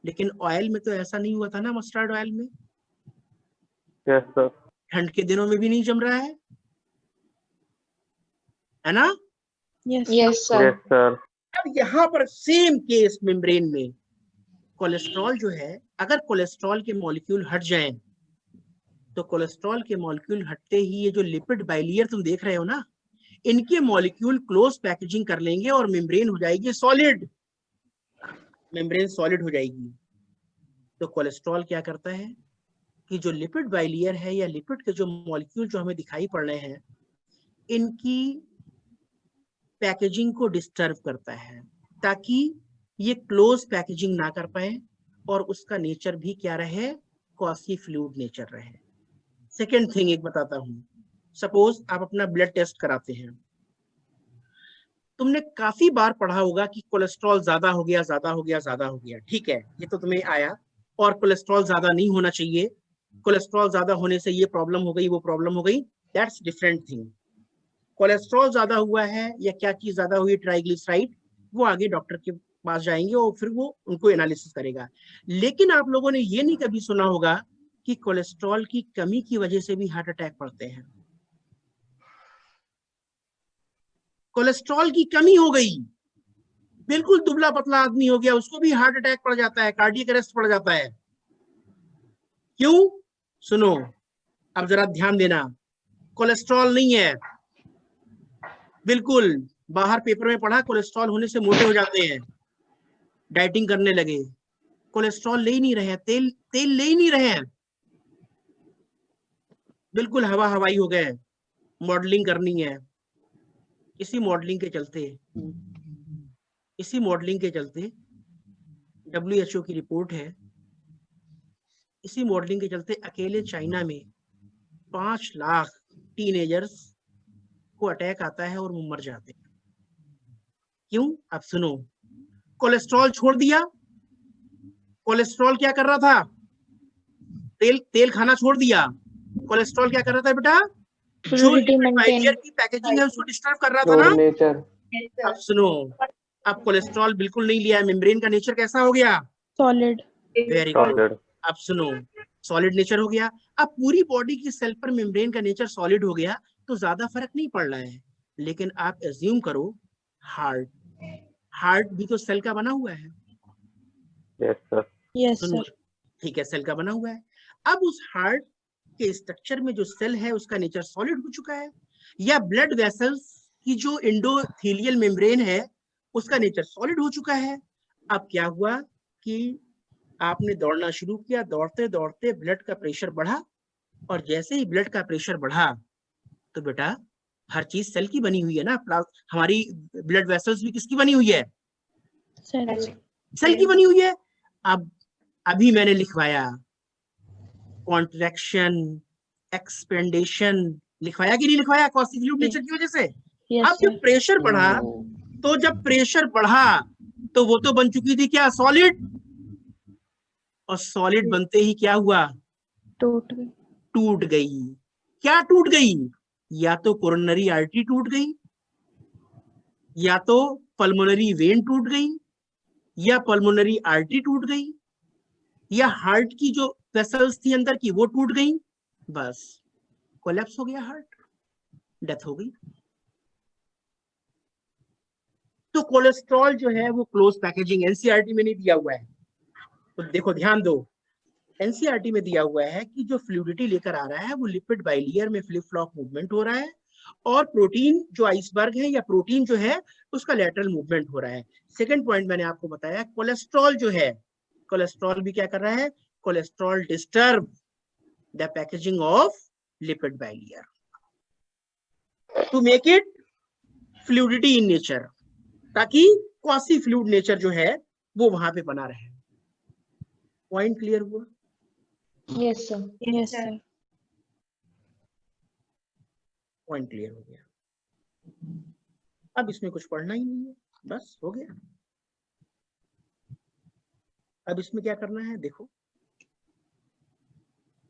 लेकिन ऑयल में तो ऐसा नहीं हुआ था ना, मस्टर्ड ऑयल में यस सर। ठंड के दिनों में भी नहीं जम रहा है ना? Yes yes sir. अब यहाँ पर सेम केस मेम्ब्रेन में कोलेस्ट्रॉल जो है, अगर कोलेस्ट्रॉल के मॉलिक्यूल हट जाएं तो कोलेस्ट्रॉल के मॉलिक्यूल हटते ही ये जो लिपिड बाइलियर तुम देख रहे हो ना, इनके मॉलिक्यूल क्लोज पैकेजिंग कर लेंगे और मेम्ब्रेन हो जाएगी सॉलिड, मेम्ब्रेन सॉलिड हो जाएगी। तो कोलेस्ट्रॉल क्या करता है कि जो लिपिड बाइलियर है या लिपिड के जो मॉलिक्यूल जो हमें दिखाई पड़ रहे हैं, इनकी पैकेजिंग को डिस्टर्ब करता है ताकि ये क्लोज पैकेजिंग ना कर पाए और उसका नेचर भी क्या रहे? क्वासी फ्लूइड नेचर रहे। सेकेंड थिंग एक बताता हूं, सपोज आप अपना ब्लड टेस्ट कराते हैं, तुमने काफी बार पढ़ा होगा कि कोलेस्ट्रॉल ज्यादा हो गया, ठीक है, ये तो तुम्हें आया। और कोलेस्ट्रॉल ज्यादा नहीं होना चाहिए, कोलेस्ट्रॉल ज्यादा होने से ये प्रॉब्लम हो गई, वो प्रॉब्लम हो गई, दैट्स डिफरेंट थिंग। कोलेस्ट्रॉल ज्यादा हुआ है या क्या चीज ज्यादा हुई, ट्राइग्लिसराइड, वो आगे डॉक्टर के पास जाएंगे और फिर वो उनको एनालिसिस करेगा। लेकिन आप लोगों ने ये नहीं कभी सुना होगा कि कोलेस्ट्रॉल की कमी की वजह से भी हार्ट अटैक पड़ते हैं। कोलेस्ट्रॉल की कमी हो गई, बिल्कुल दुबला पतला आदमी हो गया, उसको भी हार्ट अटैक पड़ जाता है, कार्डियक अरेस्ट पड़ जाता है। क्यों? सुनो, अब जरा ध्यान देना, कोलेस्ट्रॉल नहीं है, बिल्कुल बाहर पेपर में पढ़ा कोलेस्ट्रॉल होने से मोटे हो जाते हैं, डाइटिंग करने लगे, कोलेस्ट्रॉल ले ही नहीं रहे हैं, तेल ले ही नहीं रहे हैं। बिल्कुल हवा हवाई हो गए, मॉडलिंग करनी है। इसी मॉडलिंग के चलते WHO की रिपोर्ट है, इसी मॉडलिंग के चलते अकेले चाइना में 5 लाख टीनेजर्स को अटैक आता है और वो मर जाते हैं। क्यों? अब सुनो, कोलेस्ट्रॉल छोड़ दिया। कोलेस्ट्रॉल क्या कर रहा था? तेल खाना छोड़ दिया। कोलेस्ट्रॉल क्या कर रहा था बेटा? जो Fluidity maintain. बाइलियर की पैकेजिंग है उसको डिस्टर्ब कर रहा था ना। नेचर अब सुनो, अब कोलेस्ट्रॉल बिल्कुल नहीं लिया है, मेम्ब्रेन का नेचर कैसा हो गया? Solid. Very good. सॉलिड अब सुनो, सॉलिड नेचर हो गया। अब पूरी बॉडी की सेल पर मेम्ब्रेन का नेचर सॉलिड हो गया तो ज्यादा फर्क नहीं पड़ रहा है। लेकिन आप एज्यूम करो हार्ट भी तो सेल का बना हुआ है। यस सर Yes, सुनो, sir. ठीक है, सेल का बना हुआ है। अब उस हार्ट के स्ट्रक्चर में जो सेल है उसका नेचर सॉलिड हो चुका है, या ब्लड वेसल्स की जो एंडोथेलियल मेम्ब्रेन है उसका नेचर सॉलिड हो चुका है। अब क्या हुआ कि आपने दौड़ना शुरू किया, दौड़ते दौड़ते ब्लड का प्रेशर बढ़ा, और जैसे ही ब्लड का प्रेशर बढ़ा तो बेटा हर चीज सेल की बनी हुई है ना। हमारी ब्लड वेसल्स भी किसकी बनी हुई है? Cell. सेल की बनी हुई है। अब अभी मैंने लिखवाया कॉन्ट्रैक्शन, एक्सपेंडेशन, लिखवाया कि नहीं लिखवाया? कॉन्स्टिट्यूटिव नेचर की वजह से। Yes, अब sir. जब प्रेशर बढ़ा, तो जब प्रेशर बढ़ा तो वो तो बन चुकी थी क्या? सॉलिड। और सॉलिड बनते ही क्या हुआ? Total. टूट गई। क्या टूट गई? या तो कोरोनरी आर्टरी टूट गई, या तो पल्मोनरी वेन टूट गई, या पल्मोनरी आर्टरी टूट गई, या हार्ट की जो वेसल्स थी अंदर की वो टूट गई। बस कोलैप्स हो गया हार्ट, डेथ हो गई। तो कोलेस्ट्रॉल जो है वो क्लोज पैकेजिंग एनसीईआरटी में नहीं दिया हुआ है। तो देखो ध्यान दो, एनसीईआरटी में दिया हुआ है कि जो फ्लूइडिटी लेकर आ रहा है वो लिपिड बाइलियर में फ्लिप फ्लॉप मूवमेंट हो रहा है, और प्रोटीन जो आइसबर्ग है या प्रोटीन जो है उसका लैटरल मूवमेंट हो रहा है। सेकंड पॉइंट मैंने आपको बताया, कोलेस्ट्रॉल जो है, कोलेस्ट्रॉल भी क्या कर रहा है? Cholesterol disturb the packaging of lipid bilayer to make it fluidity in nature, ताकि क्वासी फ्लूइड नेचर जो है वो वहां पे बना रहे। पॉइंट क्लियर हुआ? Yes, sir. Yes, sir. Point clear हो गया। अब इसमें कुछ पढ़ना ही नहीं है, बस हो गया। अब इसमें क्या करना है देखो,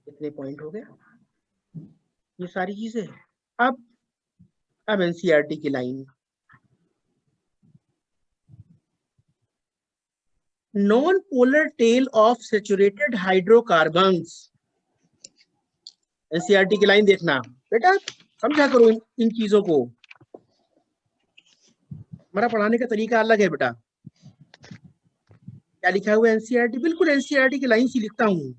इतने पॉइंट हो गया, ये सारी चीजें। अब एनसीईआरटी की line, non polar tail of saturated hydrocarbons. NCERT की लाइन देखना बेटा, समझा करो इन चीजों को। हमारा पढ़ाने का तरीका अलग है बेटा। क्या लिखा हुआ है एनसीईआरटी? बिल्कुल एनसीईआरटी की लाइन सी लिखता हूं।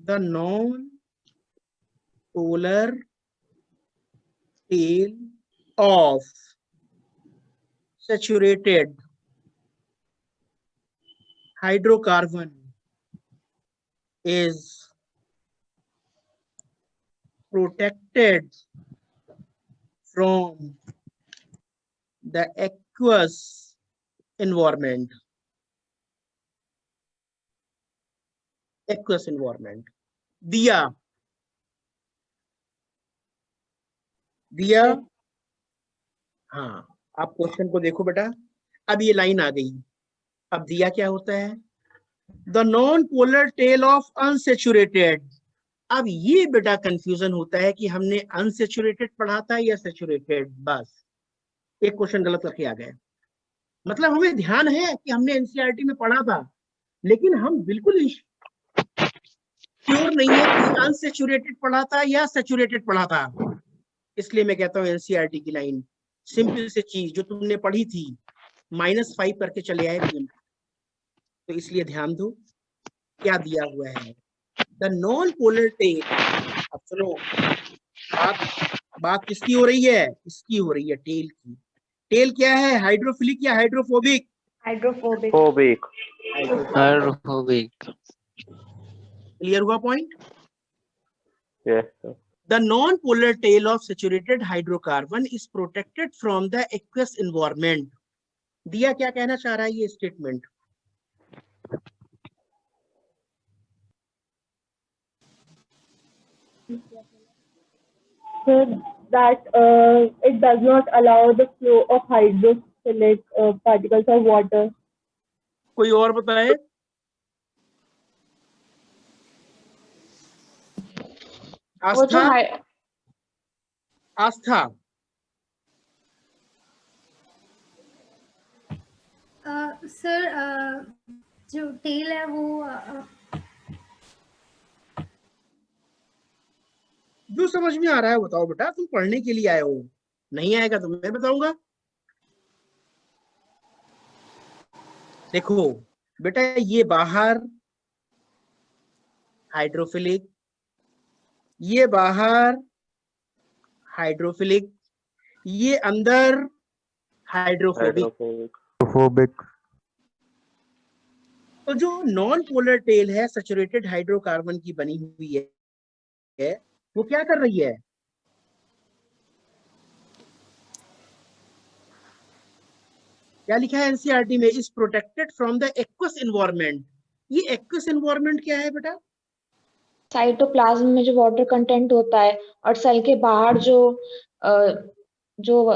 The non polar tail of saturated hydrocarbon is protected from the aqueous environment. Aqueous environment. दिया हाँ, आप क्वेश्चन को देखो बेटा। अब ये लाइन आ गई। अब दिया क्या होता है? The non polar tail of unsaturated. अब ये बेटा कंफ्यूजन होता है कि हमने अनसेचुरेटेड पढ़ा था या सेचुरेटेड। बस एक क्वेश्चन गलत करके आ गए। मतलब हमें ध्यान है कि हमने एनसीईआरटी में पढ़ा था, लेकिन हम बिल्कुल श्योर नहीं है कि अनसेचुरेटेड पढ़ा था या सेचुरेटेड पढ़ा था। इसलिए मैं कहता हूँ एनसीईआरटी की लाइन, सिंपल सी चीज जो तुमने पढ़ी थी, -5 करके चले आए। तो इसलिए ध्यान दो क्या दिया हुआ है, द नॉन पोलर टेल। अब सुनो, बात किसकी हो रही है? इसकी हो रही है, टेल की। टेल क्या है? हाइड्रोफिलिक या हाइड्रोफोबिक? Phobic hydrophobic. क्लियर हुआ point? Yes, sir. The non-polar tail of saturated hydrocarbon is protected from the aqueous environment. दिया क्या कहना चाह रहा है ये statement? So that it does not allow the flow of hydrophilic particles of water. कोई और बताए? वो जो आस्था, आस्था, सर जो टेल है वो जो समझ में आ रहा है बताओ बेटा, तुम पढ़ने के लिए आए हो, नहीं आएगा तो मैं बताऊंगा। देखो बेटा, ये बाहर हाइड्रोफिलिक, ये बाहर हाइड्रोफिलिक, ये अंदर हाइड्रोफोबिक। Hydrophobic. Hydrophobic. तो जो नॉन पोलर टेल है सैचुरेटेड हाइड्रोकार्बन की बनी हुई है, वो क्या कर रही है? क्या लिखा है एनसीईआरटी में? Is protected from the aqueous environment. ये एक्वस एनवायरनमेंट क्या है बेटा? साइटोप्लाज्म में जो वाटर कंटेंट होता है और सेल के बाहर जो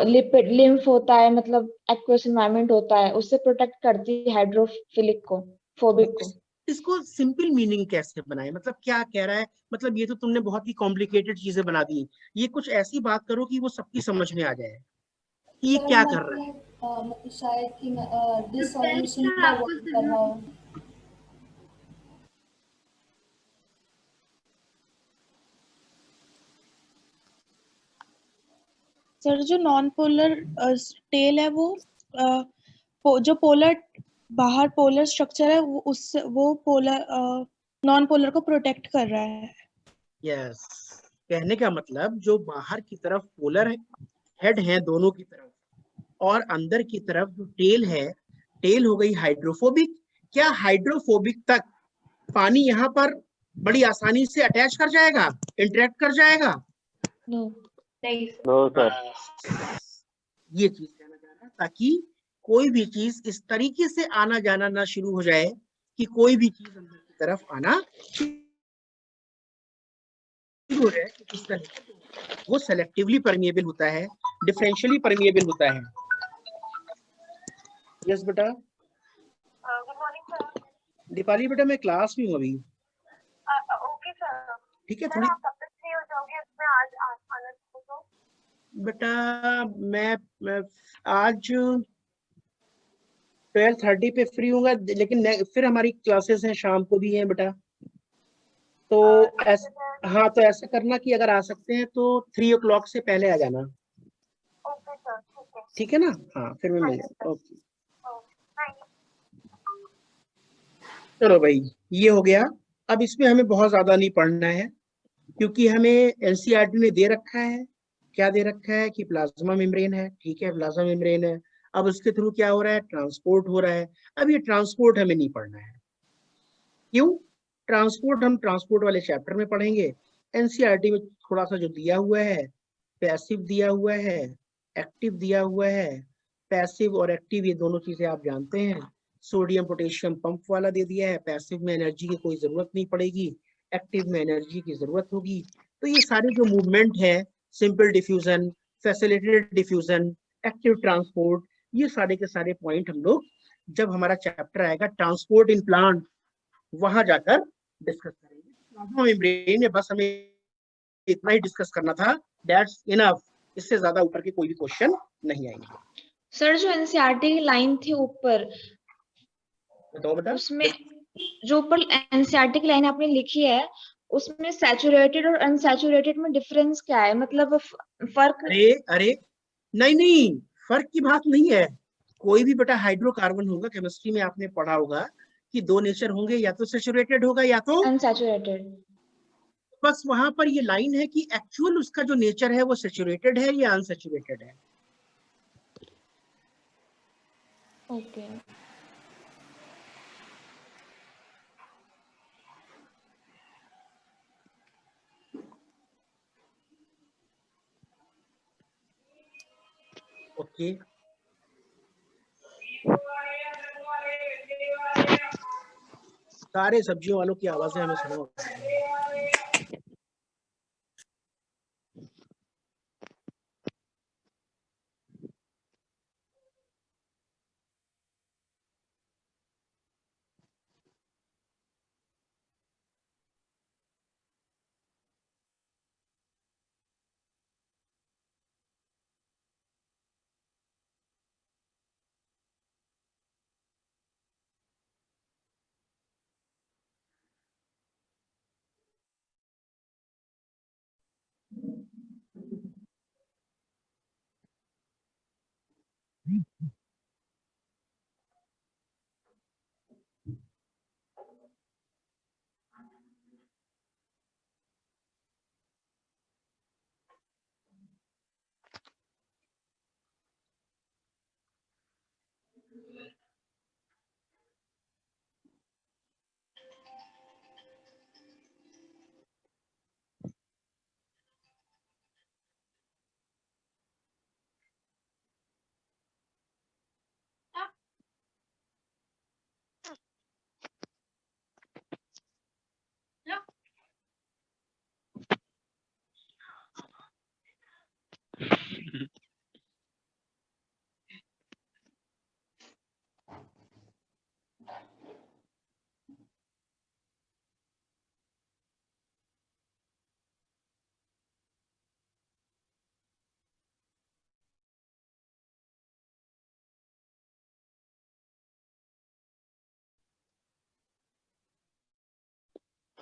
लिपिड लिम्फ होता है, मतलब एक्वस एनवायरनमेंट होता है, उससे प्रोटेक्ट करती है हाइड्रोफिलिक को, फोबिक को। इसको सिंपल मीनिंग कैसे बनाए? मतलब क्या कह रहा है? मतलब ये तो तुमने बहुत ही कॉम्प्लिकेटेड चीजें बना दी। ये कुछ ऐसी बात करो कि वो सबकी समझ में आ जाए कि ये क्या कर रहा है। मतलब शायद कि डिसॉल्यूशन का वर्क कर रहा हो। सर जो नॉन पोलर टेल है वो जो पोलर बाहर पोलर स्ट्रक्चर है वो पोलर नॉन पोलर को प्रोटेक्ट कर रहा है। यस, कहने का मतलब जो बाहर की तरफ पोलर हेड है दोनों की तरफ, और अंदर की तरफ जो टेल है, टेल हो गई हाइड्रोफोबिक। क्या हाइड्रोफोबिक तक पानी यहाँ पर बड़ी आसानी से अटैच कर जाएगा, इंटरेक्ट कर जाएगा? नो, नहीं No, sir. ये चीज कहना चाह रहा है, ताकि कोई भी चीज इस तरीके से आना जाना ना शुरू हो जाए कि कोई भी चीज अंदर की तरफ आना शुरू हो जाए कि किस तरह से वो सेलेक्टिवली परमिएबल होता है, डिफरेंशियली परमिएबल होता है। यस बेटा। Good morning sir. दीपाली बेटा, मैं क्लास में हूँ अभी। Okay sir. ठीक है, सर थोड़ी आप कब तक फ्री हो जाओगे? इसमें आज आना तो बेटा मैं आज 12:30 पे फ्री हूँगा, लेकिन फिर हमारी क्लासेस हैं शाम को भी हैं बेटा। तो हाँ, तो ऐसा करना कि अगर आ सकते हैं तो 3 o'clock से पहले आ जाना। ओके सर, ठीक है। ठीक है ना? हाँ, फिर मैं मिल जाऊंगा। Okay, thank you. चलो भाई, ये हो गया। अब इसमें हमें बहुत ज्यादा नहीं पढ़ना है, क्योंकि हमें एनसीईआरटी ने दे रखा है। क्या दे रखा है? कि प्लाज्मा मेम्ब्रेन है। ठीक है, प्लाज्मा मेम्ब्रेन है। अब उसके थ्रू क्या हो रहा है? ट्रांसपोर्ट हो रहा है। अब ये ट्रांसपोर्ट हमें नहीं पढ़ना है। क्यों? ट्रांसपोर्ट हम ट्रांसपोर्ट वाले चैप्टर में पढ़ेंगे। एनसीईआरटी में थोड़ा सा जो दिया हुआ है, पैसिव दिया हुआ है, एक्टिव दिया हुआ है। पैसिव और एक्टिव ये दोनों चीजें आप जानते हैं। सोडियम पोटेशियम पंप वाला दे दिया है। पैसिव में एनर्जी की कोई जरूरत नहीं पड़ेगी, एक्टिव में एनर्जी की जरूरत होगी। तो ये सारे जो मूवमेंट है, simple diffusion, facilitated diffusion, active transport, ये सारे के सारे पॉइंट हम लोग जब हमारा चैप्टर आएगा ट्रांसपोर्ट इन प्लांट, वहां जाकर डिस्कस करेंगे। प्लाज्मा मेम्ब्रेन में बस हमें इतना ही डिस्कस करना था, दैट्स इनफ। इससे ज्यादा ऊपर के कोई भी क्वेश्चन नहीं आएंगे। सर जो एनसीईआरटी की लाइन थी ऊपर, बताओ बेटा। उसमें जो ऊपर एनसीईआरटी की लाइन आपने लिखी है, उसमें सैचुरेटेड और अनसैचुरेटेड में डिफरेंस क्या है? मतलब फर्क? अरे नहीं नहीं, फर्क की बात नहीं है। कोई भी बेटा हाइड्रोकार्बन होगा, केमिस्ट्री में आपने पढ़ा होगा कि दो नेचर होंगे, या तो सैचुरेटेड होगा या तो अनसैचुरेटेड। बस वहां पर ये लाइन है कि एक्चुअल उसका जो नेचर है वो सैचुरेटेड है या अनसैचुरेटेड है। ओके। ओके, सारे सब्जियों वालों की आवाजें हमें सुनो।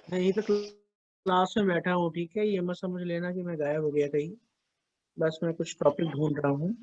मैं यहीं पे क्लास में बैठा हूँ, ठीक है, ये मत समझ लेना कि मैं गायब हो गया कहीं, बस मैं कुछ टॉपिक ढूंढ रहा हूँ।